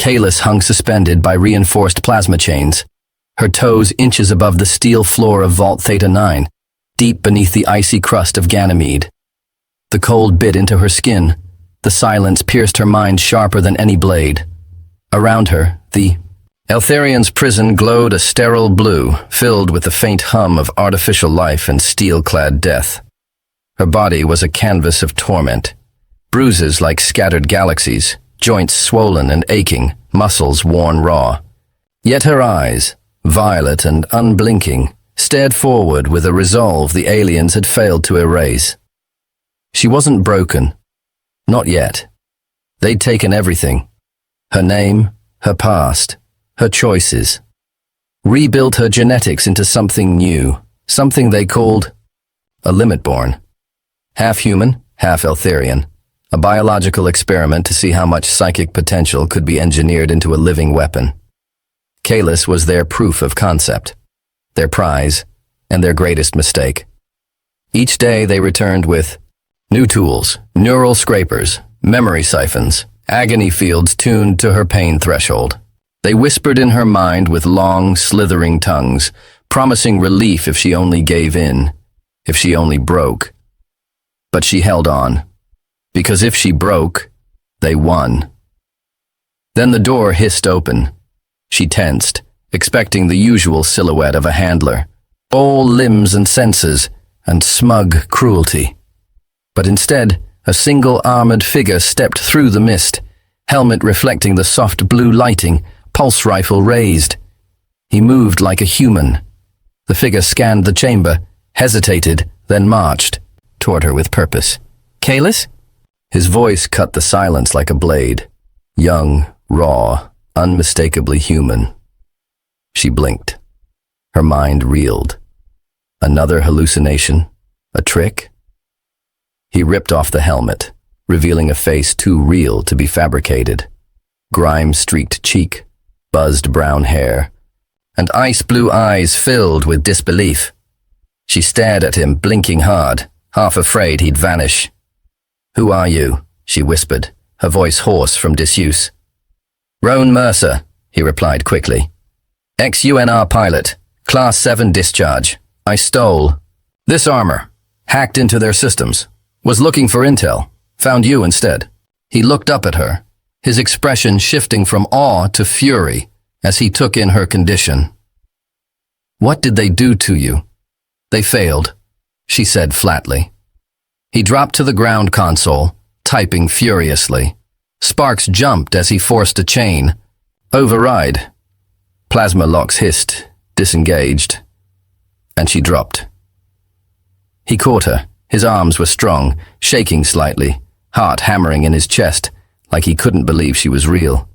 Kalis hung suspended by reinforced plasma chains, her toes inches above the steel floor of Vault Theta 9, deep beneath the icy crust of Ganymede. The cold bit into her skin. The silence pierced her mind sharper than any blade. Around her, the Eltharian's prison glowed a sterile blue, filled with the faint hum of artificial life and steel-clad death. Her body was a canvas of torment. Bruises like scattered galaxies, joints swollen and aching, muscles worn raw. Yet her eyes, violet and unblinking, stared forward with a resolve the aliens had failed to erase. She wasn't broken. Not yet. They'd taken everything. Her name, her past, her choices. Rebuilt her genetics into something new, something they called a limit-born. Half human, half Eltharian. A biological experiment to see how much psychic potential could be engineered into a living weapon. Kalis was their proof of concept, their prize, and their greatest mistake. Each day they returned with new tools, neural scrapers, memory siphons, agony fields tuned to her pain threshold. They whispered in her mind with long, slithering tongues, promising relief if she only gave in, if she only broke. But she held on, because if she broke, they won. Then the door hissed open. She tensed, expecting the usual silhouette of a handler, all limbs and senses, and smug cruelty. But instead, a single armored figure stepped through the mist, helmet reflecting the soft blue lighting, pulse rifle raised. He moved like a human. The figure scanned the chamber, hesitated, then marched toward her with purpose. "Kalis?" His voice cut the silence like a blade. Young, raw, unmistakably human. She blinked. Her mind reeled. Another hallucination? A trick? He ripped off the helmet, revealing a face too real to be fabricated. Grime-streaked cheek, buzzed brown hair, and ice-blue eyes filled with disbelief. She stared at him, blinking hard, half afraid he'd vanish. "Who are you?" she whispered, her voice hoarse from disuse. "Roan Mercer," he replied quickly. "Ex-UNR pilot, Class 7 discharge. I stole this armor, hacked into their systems, was looking for intel, found you instead." He looked up at her, his expression shifting from awe to fury as he took in her condition. "What did they do to you?" "They failed," she said flatly. He dropped to the ground console, typing furiously. Sparks jumped as he forced a chain. "Override." Plasma locks hissed, disengaged, and she dropped. He caught her. His arms were strong, shaking slightly, heart hammering in his chest, like he couldn't believe she was real.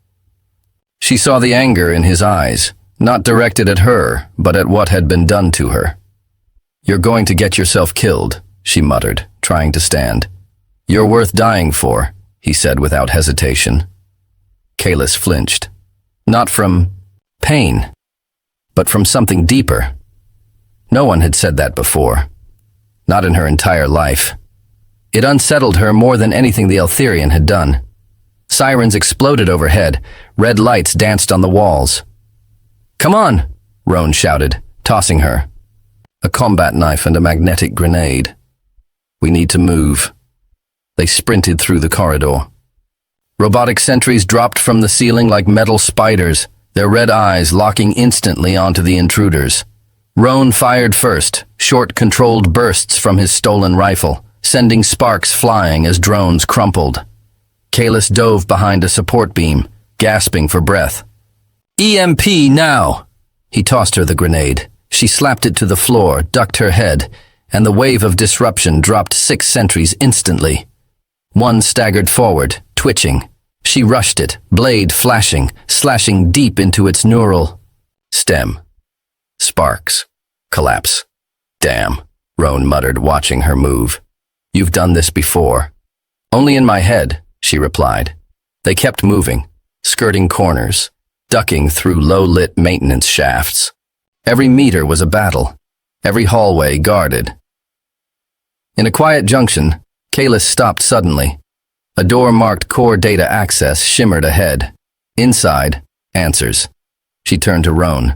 She saw the anger in his eyes, not directed at her, but at what had been done to her. "You're going to get yourself killed," she muttered, trying to stand. "You're worth dying for," he said without hesitation. Kalis flinched. Not from pain, but from something deeper. No one had said that before. Not in her entire life. It unsettled her more than anything the Eltharian had done. Sirens exploded overhead. Red lights danced on the walls. "Come on," Roan shouted, tossing her. A combat knife and a magnetic grenade. "We need to move." They sprinted through the corridor. Robotic sentries dropped from the ceiling like metal spiders, their red eyes locking instantly onto the intruders. Roan fired first, short controlled bursts from his stolen rifle, sending sparks flying as drones crumpled. Kalis dove behind a support beam, gasping for breath. "EMP now!" He tossed her the grenade. She slapped it to the floor, ducked her head, and the wave of disruption dropped 6 sentries instantly. One staggered forward, twitching. She rushed it, blade flashing, slashing deep into its neural stem. Sparks. Collapse. "Damn," Roan muttered, watching her move. "You've done this before." "Only in my head," she replied. They kept moving, skirting corners, ducking through low-lit maintenance shafts. Every meter was a battle, every hallway guarded. In a quiet junction, Kalis stopped suddenly. A door marked Core Data Access shimmered ahead. Inside, answers. She turned to Roan.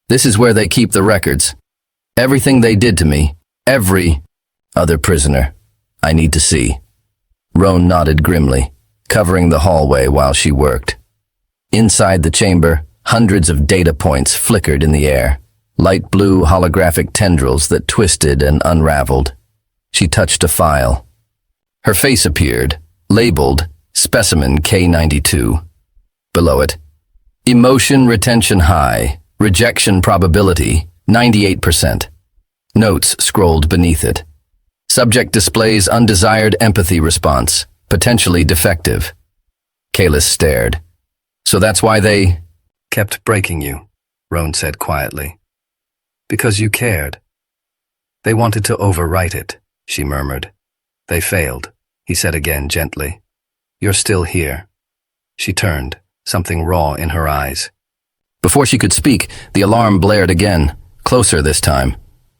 This is where they keep the records. Everything they did to me, every other prisoner, I need to see. Roan nodded grimly, covering the hallway while she worked. Inside the chamber, hundreds of data points flickered in the air, light blue holographic tendrils that twisted and unraveled. She touched a file. Her face appeared, labeled Specimen K92. Below it, Emotion retention high, rejection probability 98%. Notes scrolled beneath it. Subject displays undesired empathy response, potentially defective. Kalis stared. So that's why they kept breaking you, Roan said quietly. Because you cared. They wanted to overwrite it, she murmured. They failed, he said again gently. You're still here. She turned, something raw in her eyes. Before she could speak, the alarm blared again, closer this time.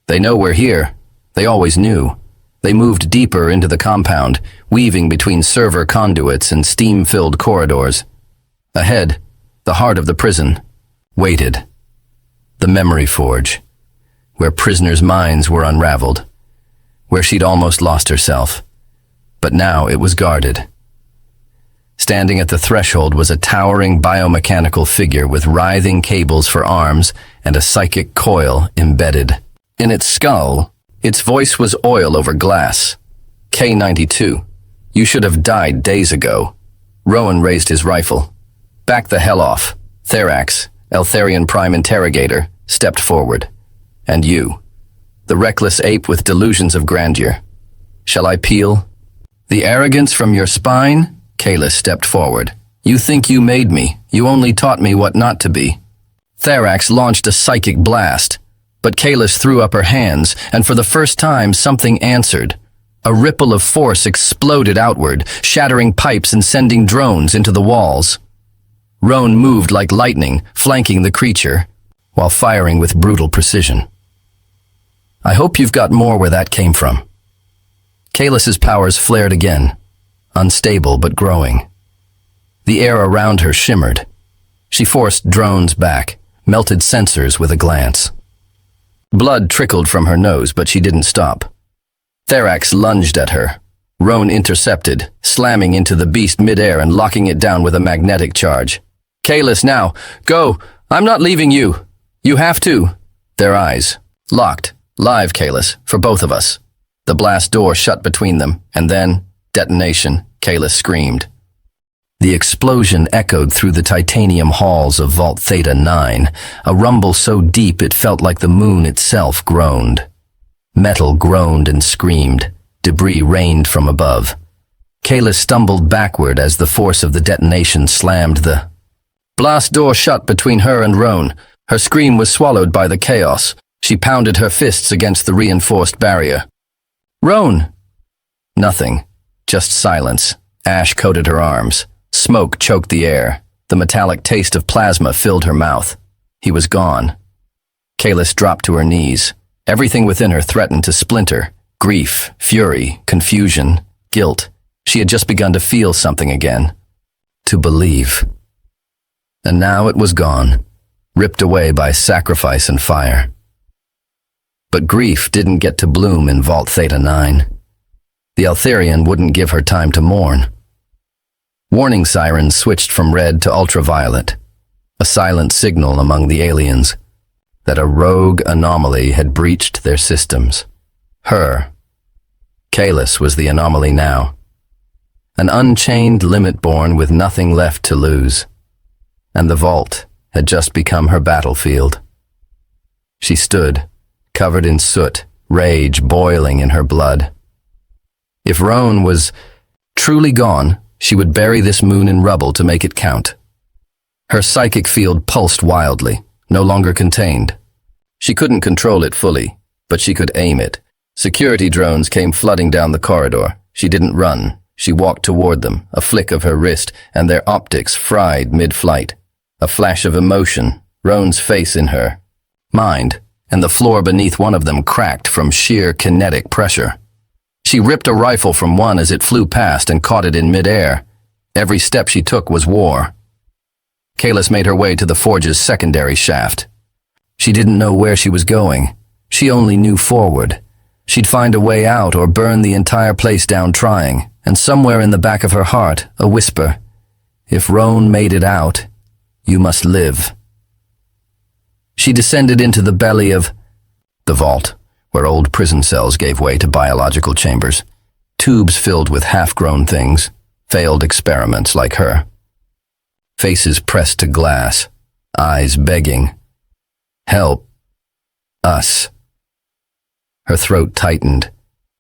They know we're here. They always knew. They moved deeper into the compound, weaving between server conduits and steam-filled corridors. Ahead, the heart of the prison, waited. The memory forge, where prisoners' minds were unraveled, where she'd almost lost herself. But now it was guarded. Standing at the threshold was a towering biomechanical figure with writhing cables for arms and a psychic coil embedded. In its skull, its voice was oil over glass. K92, you should have died days ago. Rowan raised his rifle. Back the hell off. Therax, Eltharian Prime Interrogator, stepped forward. And you, the reckless ape with delusions of grandeur. Shall I peel the arrogance from your spine? Kalis stepped forward. You think you made me. You only taught me what not to be. Therax launched a psychic blast, but Kalis threw up her hands, and for the first time something answered. A ripple of force exploded outward, shattering pipes and sending drones into the walls. Roan moved like lightning, flanking the creature, while firing with brutal precision. I hope you've got more where that came from. Kalis's powers flared again, unstable but growing. The air around her shimmered. She forced drones back, melted sensors with a glance. Blood trickled from her nose, but she didn't stop. Therax lunged at her. Roan intercepted, slamming into the beast midair and locking it down with a magnetic charge. Kalis, now, go! I'm not leaving you! You have to! Their eyes locked, live, Kalis, for both of us. The blast door shut between them, and then, detonation, Kalis screamed. The explosion echoed through the titanium halls of Vault Theta 9, a rumble so deep it felt like the moon itself groaned. Metal groaned and screamed. Debris rained from above. Kalis stumbled backward as the force of the detonation slammed the blast door shut between her and Roan. Her scream was swallowed by the chaos. She pounded her fists against the reinforced barrier. Roan! Nothing. Just silence. Ash coated her arms. Smoke choked the air. The metallic taste of plasma filled her mouth. He was gone. Kalis dropped to her knees. Everything within her threatened to splinter. Grief, fury, confusion, guilt. She had just begun to feel something again. To believe. And now it was gone, ripped away by sacrifice and fire. But grief didn't get to bloom in Vault Theta 9. The Eltharian wouldn't give her time to mourn. Warning sirens switched from red to ultraviolet, a silent signal among the aliens that a rogue anomaly had breached their systems. Her, Kalis, was the anomaly now. An unchained limit-born with nothing left to lose. And the vault had just become her battlefield. She stood, covered in soot, rage boiling in her blood. If Roan was truly gone, she would bury this moon in rubble to make it count. Her psychic field pulsed wildly, no longer contained. She couldn't control it fully, but she could aim it. Security drones came flooding down the corridor. She didn't run. She walked toward them, a flick of her wrist, and their optics fried mid-flight. A flash of emotion, Roan's face in her mind, and the floor beneath one of them cracked from sheer kinetic pressure. She ripped a rifle from one as it flew past and caught it in midair. Every step she took was war. Kalis made her way to the forge's secondary shaft. She didn't know where she was going. She only knew forward. She'd find a way out or burn the entire place down trying, and somewhere in the back of her heart, a whisper, "If Roan made it out, you must live." She descended into the belly of the vault, where old prison cells gave way to biological chambers, tubes filled with half-grown things, failed experiments like her. Faces pressed to glass, eyes begging, "Help us." Her throat tightened.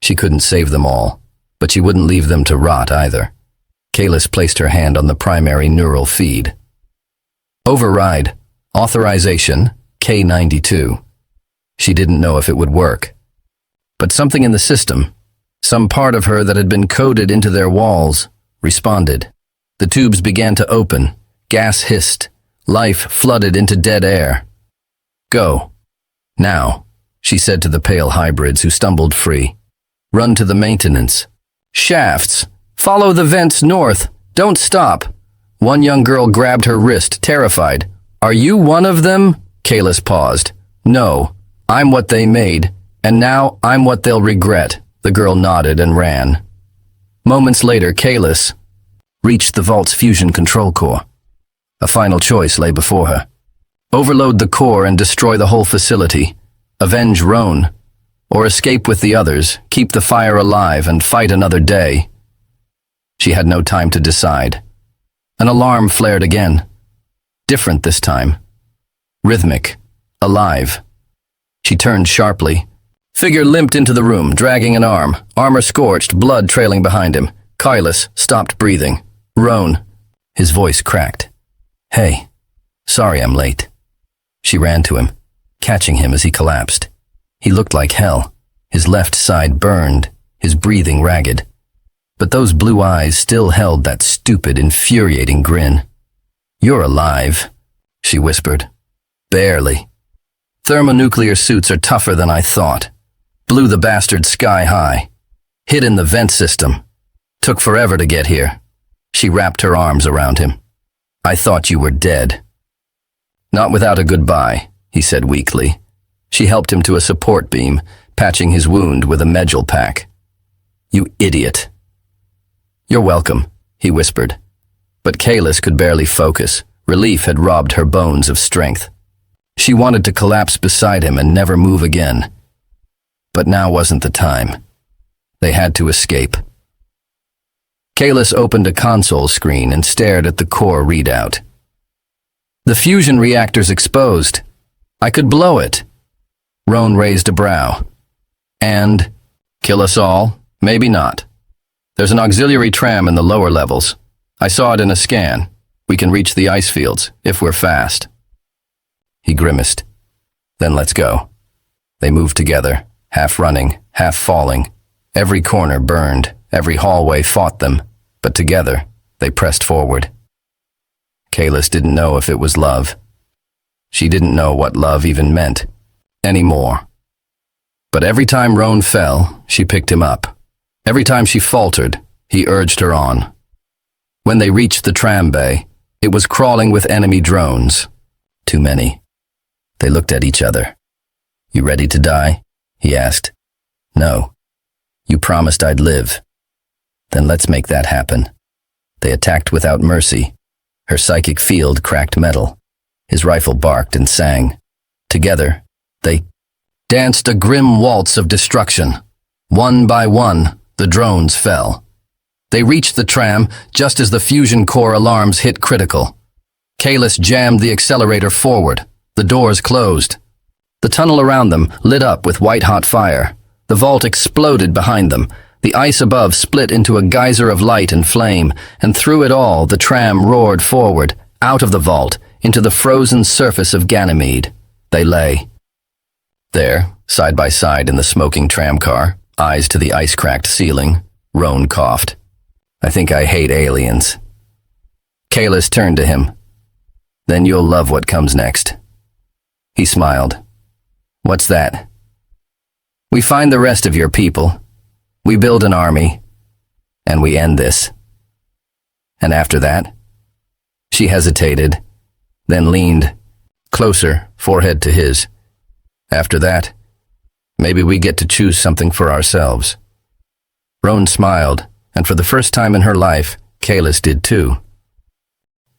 She couldn't save them all, but she wouldn't leave them to rot either. Kalis placed her hand on the primary neural feed. Override. Authorization. K92. She didn't know if it would work. But something in the system, some part of her that had been coded into their walls, responded. The tubes began to open. Gas hissed. Life flooded into dead air. "Go. Now," she said to the pale hybrids who stumbled free. "Run to the maintenance shafts. Follow the vents north. Don't stop." One young girl grabbed her wrist, terrified. "Are you one of them?" Kalis paused. "No, I'm what they made, and now I'm what they'll regret." The girl nodded and ran. Moments later, Kalis reached the vault's fusion control core. A final choice lay before her. Overload the core and destroy the whole facility. Avenge Roan, or escape with the others, keep the fire alive and fight another day. She had no time to decide. An alarm flared again. Different this time. Rhythmic. Alive. She turned sharply. Figure limped into the room, dragging an arm, armor scorched, blood trailing behind him. Kalis stopped breathing. "Roan." His voice cracked. "Hey, sorry I'm late." She ran to him, catching him as he collapsed. He looked like hell. His left side burned, his breathing ragged. But those blue eyes still held that stupid, infuriating grin. "You're alive," she whispered. "Barely. Thermonuclear suits are tougher than I thought. Blew the bastard sky high. Hid in the vent system. Took forever to get here." She wrapped her arms around him. "I thought you were dead." "Not without a goodbye," he said weakly. She helped him to a support beam, patching his wound with a Medjol pack. "You idiot." "You're welcome," he whispered. But Kalis could barely focus. Relief had robbed her bones of strength. She wanted to collapse beside him and never move again. But now wasn't the time. They had to escape. Kalis opened a console screen and stared at the core readout. "The fusion reactor's exposed. I could blow it." Roan raised a brow. "And kill us all? Maybe not. There's an auxiliary tram in the lower levels. I saw it in a scan. We can reach the ice fields, if we're fast." He grimaced. "Then let's go." They moved together, half running, half falling. Every corner burned, every hallway fought them, but together they pressed forward. Kalis didn't know if it was love. She didn't know what love even meant anymore. But every time Roan fell, she picked him up. Every time she faltered, he urged her on. When they reached the tram bay, it was crawling with enemy drones. Too many. They looked at each other. "You ready to die?" he asked. "No. You promised I'd live." "Then let's make that happen." They attacked without mercy. Her psychic field cracked metal. His rifle barked and sang. Together, they danced a grim waltz of destruction. One by one, the drones fell. They reached the tram just as the fusion core alarms hit critical. Kalis jammed the accelerator forward. The doors closed. The tunnel around them lit up with white-hot fire. The vault exploded behind them. The ice above split into a geyser of light and flame, and through it all the tram roared forward, out of the vault, into the frozen surface of Ganymede. They lay there, side by side in the smoking tramcar, eyes to the ice-cracked ceiling. Roan coughed. "I think I hate aliens." Kalis turned to him. "Then you'll love what comes next." He smiled. "What's that?" "We find the rest of your people. We build an army. And we end this." "And after that?" She hesitated. then leaned closer, forehead to his. After that, maybe we get to choose something for ourselves. Roan smiled, and for the first time in her life, Kalis did too.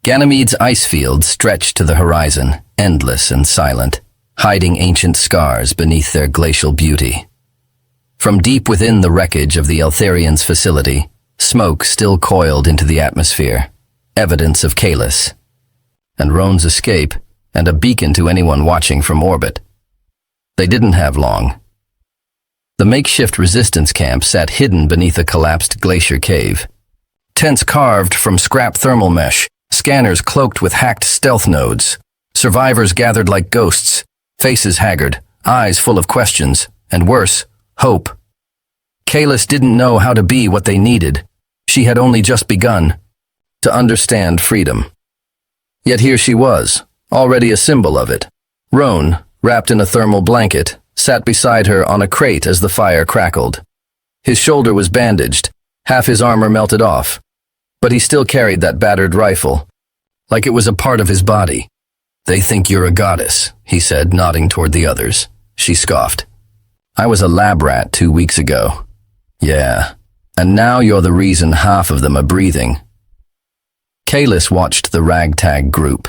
Ganymede's ice field stretched to the horizon, endless and silent, hiding ancient scars beneath their glacial beauty. From deep within the wreckage of the Eltharians' facility, smoke still coiled into the atmosphere, evidence of Kalis, and Roan's escape, and a beacon to anyone watching from orbit. They didn't have long. The makeshift resistance camp sat hidden beneath a collapsed glacier cave. Tents carved from scrap thermal mesh, scanners cloaked with hacked stealth nodes. Survivors gathered like ghosts, faces haggard, eyes full of questions, and worse, hope. Kalis didn't know how to be what they needed. She had only just begun to understand freedom. Yet here she was, already a symbol of it. Roan, wrapped in a thermal blanket, sat beside her on a crate as the fire crackled. His shoulder was bandaged, half his armor melted off, but he still carried that battered rifle, like it was a part of his body. "They think you're a goddess," he said, nodding toward the others. She scoffed. "I was a lab rat 2 weeks ago." "Yeah, and now you're the reason half of them are breathing." Kalis watched the ragtag group.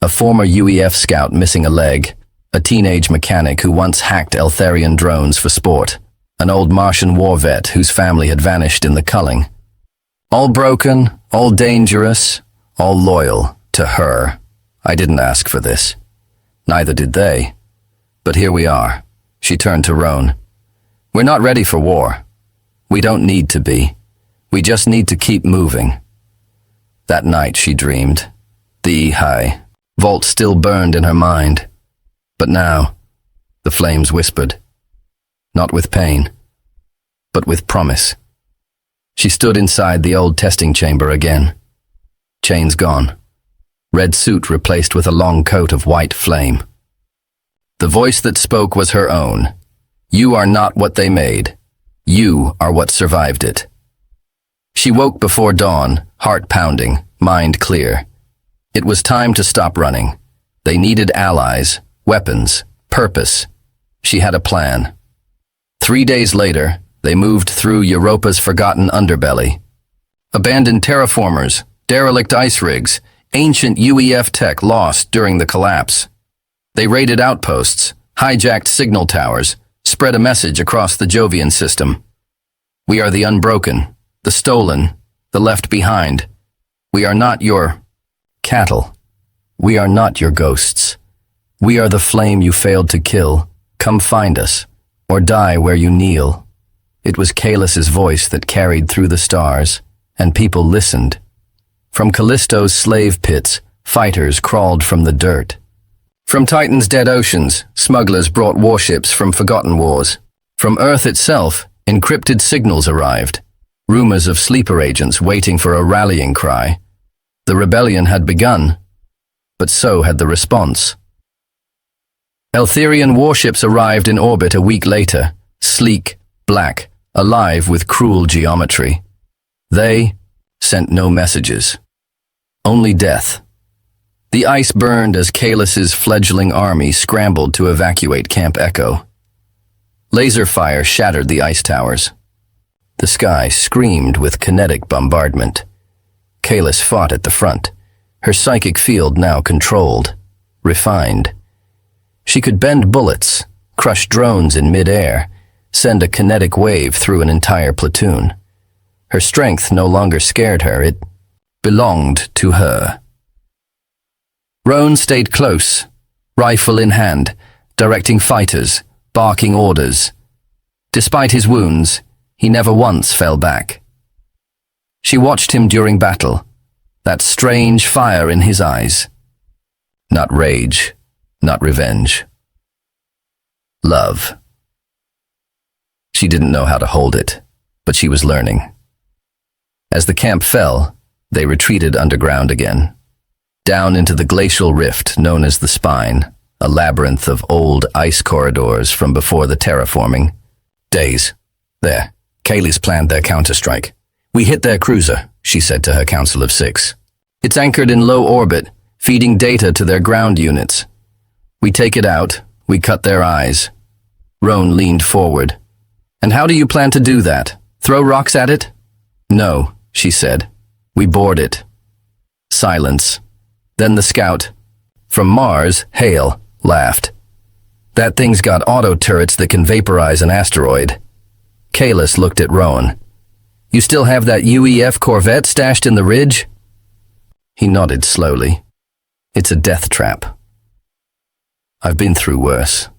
A former UEF scout missing a leg, a teenage mechanic who once hacked Eltharian drones for sport, an old Martian war vet whose family had vanished in the culling. All broken, all dangerous, all loyal to her. I didn't ask for this. Neither did they. But here we are. She turned to Roan. "We're not ready for war. We don't need to be. We just need to keep moving." That night she dreamed. The high vault still burned in her mind. But now, the flames whispered. Not with pain, but with promise. She stood inside the old testing chamber again. Chains gone. Red suit replaced with a long coat of white flame. The voice that spoke was her own. "You are not what they made. You are what survived it." She woke before dawn, heart pounding, mind clear. It was time to stop running. They needed allies, weapons, purpose. She had a plan. 3 days later, they moved through Europa's forgotten underbelly. Abandoned terraformers, derelict ice rigs, ancient UEF tech lost during the collapse. They raided outposts, hijacked signal towers, spread a message across the Jovian system. "We are the unbroken, the stolen, the left behind. We are not your cattle. We are not your ghosts. We are the flame you failed to kill. Come find us, or die where you kneel." It was Kalis's voice that carried through the stars, and people listened. From Callisto's slave pits, fighters crawled from the dirt. From Titan's dead oceans, smugglers brought warships from forgotten wars. From Earth itself, encrypted signals arrived. Rumors of sleeper agents waiting for a rallying cry. The rebellion had begun, but so had the response. Eltharian warships arrived in orbit a week later, sleek, black, alive with cruel geometry. They sent no messages. Only death. The ice burned as Kalis's fledgling army scrambled to evacuate Camp Echo. Laser fire shattered the ice towers. The sky screamed with kinetic bombardment. Kalis fought at the front, her psychic field now controlled, refined. She could bend bullets, crush drones in mid-air, send a kinetic wave through an entire platoon. Her strength no longer scared her, it belonged to her. Roan stayed close, rifle in hand, directing fighters, barking orders. Despite his wounds, he never once fell back. She watched him during battle, that strange fire in his eyes. Not rage, not revenge. Love. She didn't know how to hold it, but she was learning. As the camp fell, they retreated underground again, down into the glacial rift known as the Spine, a labyrinth of old ice corridors from before the terraforming. Days. There, Kalis planned their counterstrike. "We hit their cruiser," she said to her council of 6. "It's anchored in low orbit, feeding data to their ground units. We take it out, we cut their eyes. Roan leaned forward. And how do you plan to do that? Throw rocks at it? No, she said. We board it. Silence. Then the scout, from Mars, Hale, laughed. That thing's got auto turrets that can vaporize an asteroid. Kalis looked at Roan. You still have that UEF Corvette stashed in the ridge? He nodded slowly. It's a death trap. I've been through worse.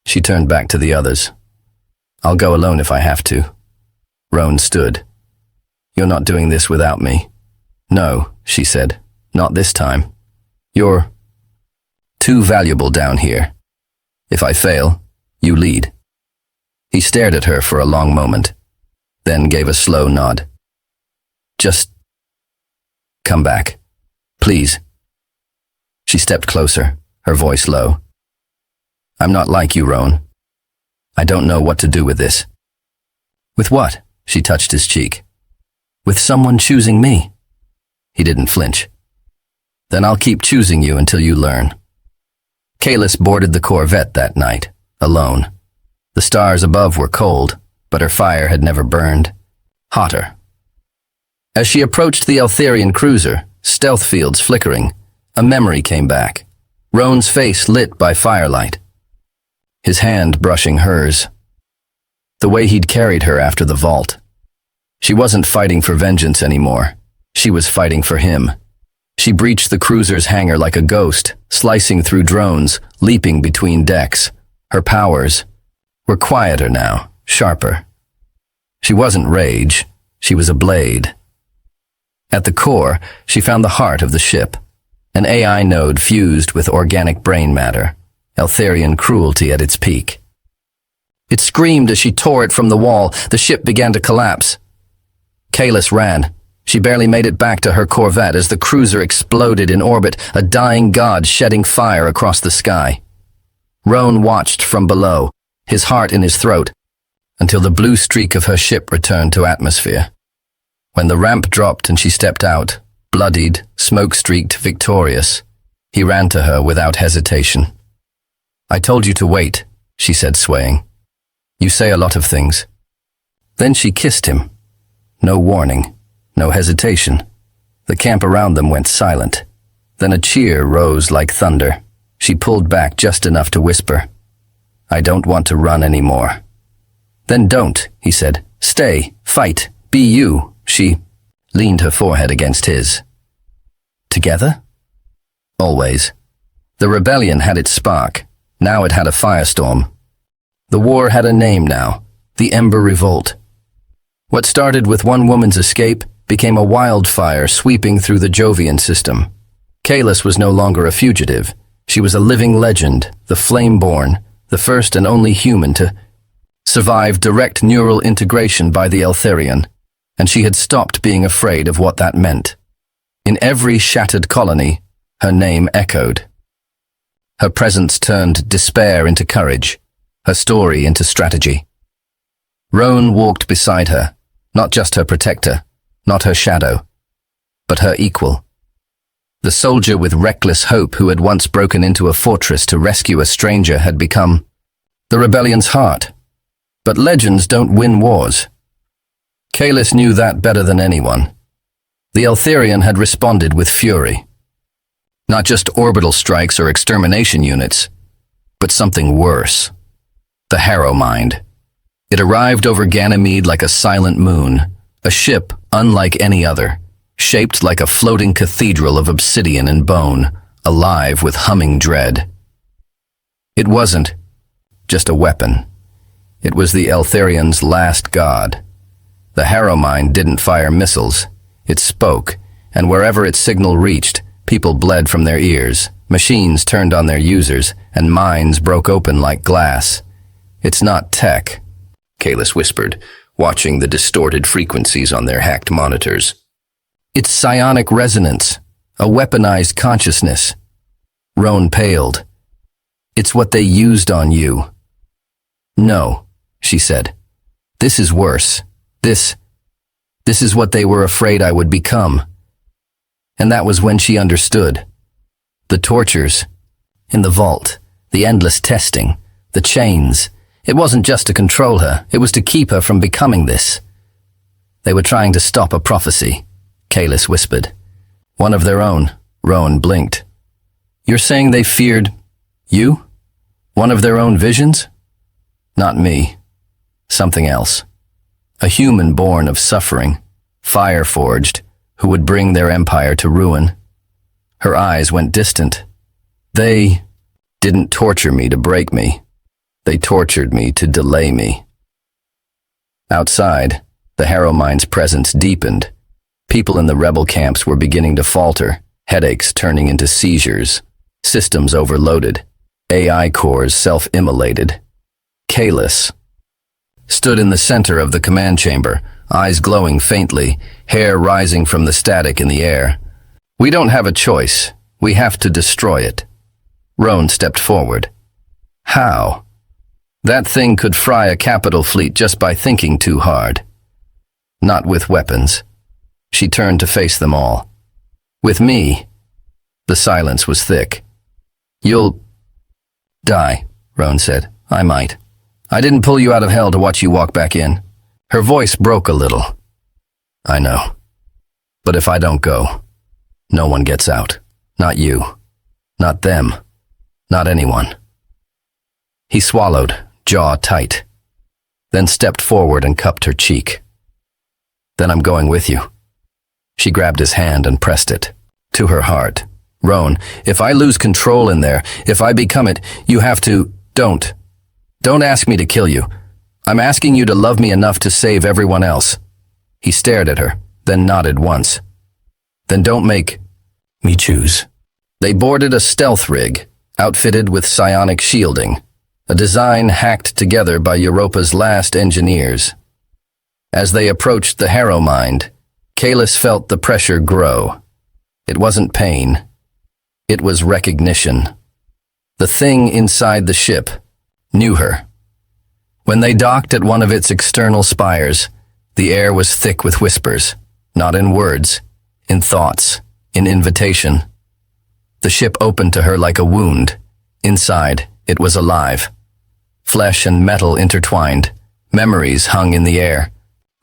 She turned back to the others. I'll go alone if I have to. Roan stood. You're not doing this without me. No, she said. Not this time. You're too valuable down here. If I fail, you lead. He stared at her for a long moment, then gave a slow nod. Just come back, please. She stepped closer, her voice low. I'm not like you, Roan. I don't know what to do with this. With what? She touched his cheek. With someone choosing me. He didn't flinch. Then I'll keep choosing you until you learn. Kalis boarded the Corvette that night, alone. The stars above were cold, but her fire had never burned. Hotter. As she approached the Eltharian cruiser, stealth fields flickering, a memory came back. Roan's face lit by firelight. His hand brushing hers. The way he'd carried her after the vault. She wasn't fighting for vengeance anymore. She was fighting for him. She breached the cruiser's hangar like a ghost, slicing through drones, leaping between decks. Her powers were quieter now, sharper. She wasn't rage. She was a blade. At the core, she found the heart of the ship. An AI node fused with organic brain matter. Eltharian cruelty at its peak. It screamed as she tore it from the wall. The ship began to collapse. Kalis ran. She barely made it back to her Corvette as the cruiser exploded in orbit, a dying god shedding fire across the sky. Roan watched from below, his heart in his throat, until the blue streak of her ship returned to atmosphere. When the ramp dropped and she stepped out, bloodied, smoke-streaked, victorious, he ran to her without hesitation. I told you to wait, she said, swaying. You say a lot of things. Then she kissed him. No warning, no hesitation. The camp around them went silent. Then a cheer rose like thunder. She pulled back just enough to whisper, I don't want to run anymore. Then don't, he said. Stay, fight, be you. She leaned her forehead against his. Together? Always. The rebellion had its spark. Now it had a firestorm. The war had a name now, the Ember Revolt. What started with one woman's escape became a wildfire sweeping through the Jovian system. Kalis was no longer a fugitive. She was a living legend, the Flameborn, the first and only human to survive direct neural integration by the Eltharian, and she had stopped being afraid of what that meant. In every shattered colony, her name echoed. Her presence turned despair into courage, her story into strategy. Roan walked beside her, not just her protector, not her shadow, but her equal. The soldier with reckless hope who had once broken into a fortress to rescue a stranger had become the rebellion's heart. But legends don't win wars. Kalis knew that better than anyone. The Eltharian had responded with fury. Not just orbital strikes or extermination units, but something worse. The Harrow Mind. It arrived over Ganymede like a silent moon, a ship unlike any other, shaped like a floating cathedral of obsidian and bone, alive with humming dread. It wasn't just a weapon. It was the Eltharian's last god. The Harrow Mind didn't fire missiles. It spoke, and wherever its signal reached, people bled from their ears, machines turned on their users, and minds broke open like glass. It's not tech, Kalis whispered, watching the distorted frequencies on their hacked monitors. It's psionic resonance, a weaponized consciousness. Roan paled. It's what they used on you. No, she said. This is worse. This is what they were afraid I would become. And that was when she understood. The tortures. In the vault. The endless testing. The chains. It wasn't just to control her, it was to keep her from becoming this. They were trying to stop a prophecy, Kalis whispered. One of their own. Rowan blinked. You're saying they feared you? One of their own visions? Not me. Something else. A human born of suffering, fire-forged, who would bring their empire to ruin. Her eyes went distant. They didn't torture me to break me. They tortured me to delay me. Outside, the Harrow Mine's presence deepened. People in the rebel camps were beginning to falter, headaches turning into seizures, systems overloaded, AI cores self-immolated. Kalis stood in the center of the command chamber, eyes glowing faintly, hair rising from the static in the air. We don't have a choice. We have to destroy it. Roan stepped forward. How? That thing could fry a capital fleet just by thinking too hard. Not with weapons. She turned to face them all. With me. The silence was thick. You'll die, Roan said. I might. I didn't pull you out of hell to watch you walk back in. Her voice broke a little. I know. But if I don't go, no one gets out. Not you. Not them. Not anyone. He swallowed, jaw tight, then stepped forward and cupped her cheek. Then I'm going with you. She grabbed his hand and pressed it to her heart. Roan, if I lose control in there, if I become it, you have to... Don't ask me to kill you. I'm asking you to love me enough to save everyone else. He stared at her, then nodded once. Then don't make me choose. They boarded a stealth rig, outfitted with psionic shielding, a design hacked together by Europa's last engineers. As they approached the Harrow Mine, Kalis felt the pressure grow. It wasn't pain. It was recognition. The thing inside the ship knew her. When they docked at one of its external spires, the air was thick with whispers, not in words, in thoughts, in invitation. The ship opened to her like a wound. Inside, it was alive. Flesh and metal intertwined, memories hung in the air,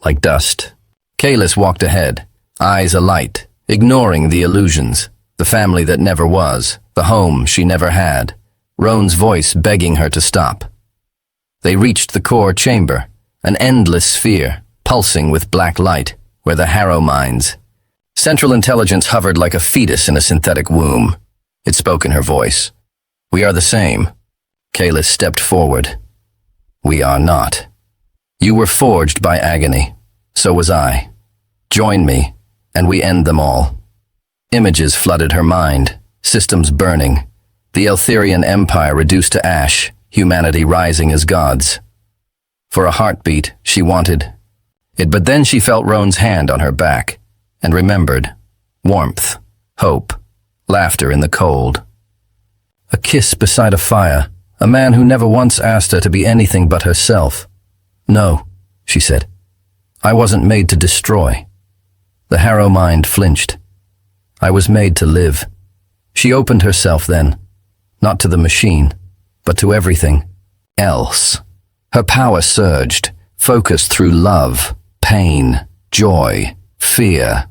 like dust. Kalis walked ahead, eyes alight, ignoring the illusions, the family that never was, the home she never had, Roan's voice begging her to stop. They reached the core chamber, an endless sphere, pulsing with black light, where the Harrow Mines. Central Intelligence hovered like a fetus in a synthetic womb. It spoke in her voice. We are the same. Kalis stepped forward. We are not. You were forged by agony. So was I. Join me, and we end them all. Images flooded her mind, systems burning, the Eltherian Empire reduced to ash, humanity rising as gods. For a heartbeat, she wanted it, but then she felt Roan's hand on her back, and remembered. Warmth, hope, laughter in the cold. A kiss beside a fire, a man who never once asked her to be anything but herself. No, she said. I wasn't made to destroy. The Harrow Mine flinched. I was made to live. She opened herself then, not to the machine, but to everything else. Her power surged, focused through love, pain, joy, fear,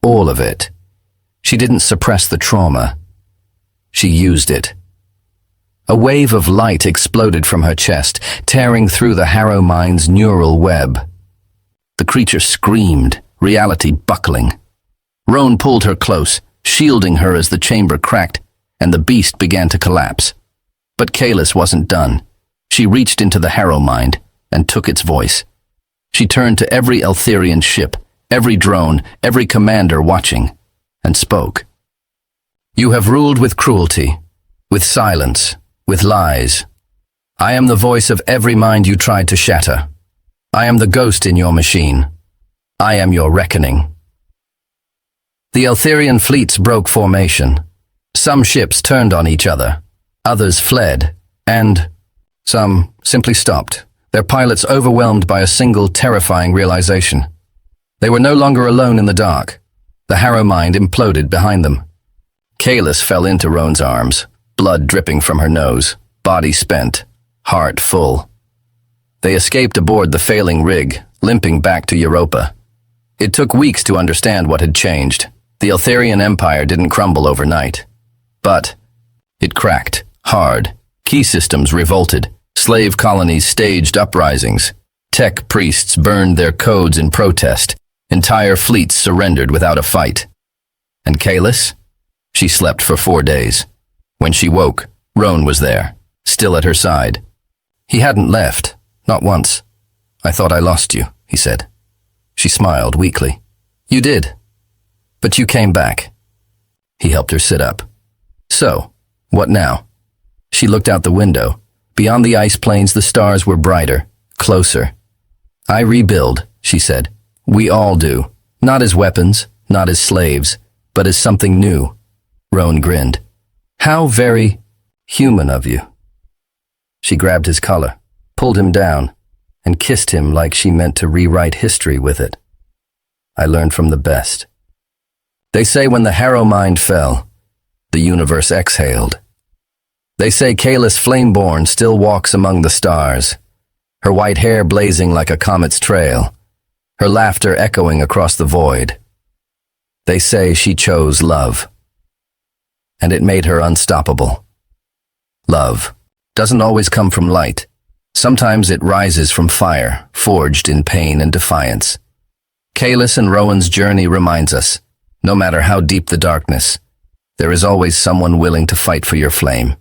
all of it. She didn't suppress the trauma. She used it. A wave of light exploded from her chest, tearing through the Harrow Mine's neural web. The creature screamed, reality buckling. Roan pulled her close, shielding her as the chamber cracked, and the beast began to collapse. But Kalis wasn't done. She reached into the Harrow Mine and took its voice. She turned to every Eltherian ship, every drone, every commander watching, and spoke. You have ruled with cruelty, with silence, with lies. I am the voice of every mind you tried to shatter. I am the ghost in your machine. I am your reckoning. The Eltherian fleets broke formation. Some ships turned on each other, others fled, and some simply stopped, their pilots overwhelmed by a single terrifying realization. They were no longer alone in the dark. The Harrow Mine imploded behind them. Kalis fell into Roan's arms, blood dripping from her nose, body spent, heart full. They escaped aboard the failing rig, limping back to Europa. It took weeks to understand what had changed. The Eltharian Empire didn't crumble overnight. But it cracked, hard. Key systems revolted. Slave colonies staged uprisings. Tech priests burned their codes in protest. Entire fleets surrendered without a fight. And Kalis? She slept for 4 days. When she woke, Roan was there, still at her side. He hadn't left, not once. "I thought I lost you," he said. She smiled weakly. "You did. But you came back." He helped her sit up. "So, what now?" She looked out the window. Beyond the ice plains, the stars were brighter, closer. "I rebuild," she said. "We all do. Not as weapons, not as slaves, but as something new." Roan grinned. "How very human of you." She grabbed his collar, pulled him down, and kissed him like she meant to rewrite history with it. "I learned from the best. They say when the Harrow mind fell, the universe exhaled. They say Kalis Flameborn still walks among the stars, her white hair blazing like a comet's trail, her laughter echoing across the void. They say she chose love, and it made her unstoppable. Love doesn't always come from light. Sometimes it rises from fire, forged in pain and defiance. Kalis and Rowan's journey reminds us, no matter how deep the darkness, there is always someone willing to fight for your flame.